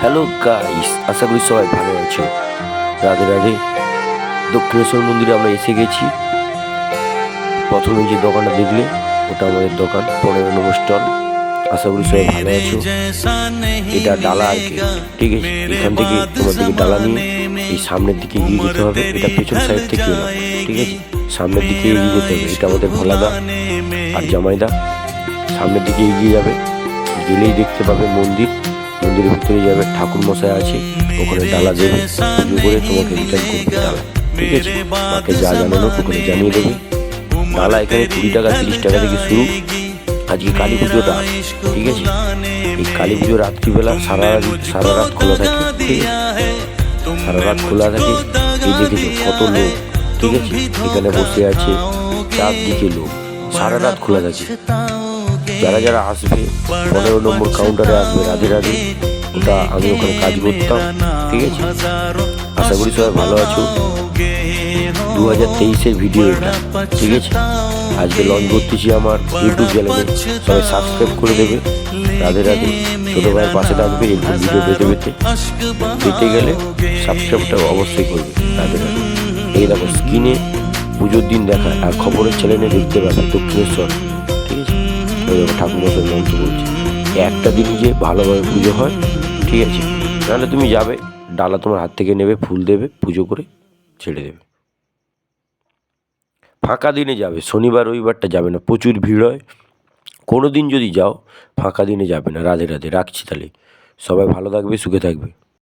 Hello guys, আশা করি সবাই ভালো আছো। রাধে রাধে। দক্ষিণেশ্বর মন্দিরে আমরা এসে গেছি। প্রথমে যে দোকানটা দেখলে ওটা আমাদের দোকান, 15 নম্বর স্টল। আশা করি সবাই ভালো আছো। এটা ডালা আর কি, ঠিক আছে। এখান থেকে তোমার দিকে ডালা নিয়ে এই সামনের দিকে এগিয়ে যেতে হবে। এটা পেছন সাইড থেকে এলাম, ঠিক আছে। সামনের দিকে এগিয়ে যেতে হবে। এটা আমাদের ভোলাদা আর জামাইদা। সামনের দিকে এগিয়ে যাবে, গেলেই দেখতে পাবে মন্দির। মন্দিরের ভিতরে যাবে, ঠাকুর মশাই আছে, ওখানে ডালা দেবে, পুজো করে তোমাকে রিটার্ন করবে ডালা, ঠিক আছে। মাকে যা জানানো ওখানে জানিয়ে দেবে। ডালা এখানে 20 টাকা 30 টাকা থেকে শুরু। আজকে কালী পুজোটা, ঠিক আছে। এই কালী পুজো রাত্রিবেলা সারা রাত খোলা থাকে, ঠিক আছে। সারা রাত খোলা থাকে। এই দেখেছো কত লোক, ঠিক আছে। এখানে বসে আছে, চারদিকে লোক, সারা রাত খোলা থাকে। যারা যারা আসবে 15 নম্বর কাউন্টারে আসবে রাধে রাধে। ওটা আমি ওখানে কাজ করতাম, ঠিক আছে। আশা করি সবাই ভালো আছো। 2023-এর ভিডিও এটা, ঠিক আছে। আজকে লঞ্চ করতেছি আমার ইউটিউব চ্যানেলে, সবাই সাবস্ক্রাইব করে দেবে। রাধে রাধে। ছোটো ভাইয়ের পাশে থাকবে এরকম ভিডিও পেতে গেলে সাবস্ক্রাইবটা অবশ্যই করবে। রাধে রাধে। এই দেখো স্ক্রিনে পুজোর দিন দেখায়, আর খবরের চ্যানেলে দেখতে পাবে দক্ষিণেশ্বর, ঠিক আছে। ঠাকুর মশাই মন্ত্র বলছে একটা দিনই যে ভালোভাবে পুজো হয়, ঠিক আছে। নাহলে তুমি যাবে, ডালা তোমার হাত থেকে নেবে, ফুল দেবে, পুজো করে ছেড়ে দেবে। ফাঁকা দিনে যাবে, শনিবার রবিবারটা যাবে না, প্রচুর ভিড় হয়। কোনো দিন যদি যাও ফাঁকা দিনে যাবে না। রাধে রাধে। রাখছি তাহলে, সবাই ভালো থাকবে, সুখে থাকবে।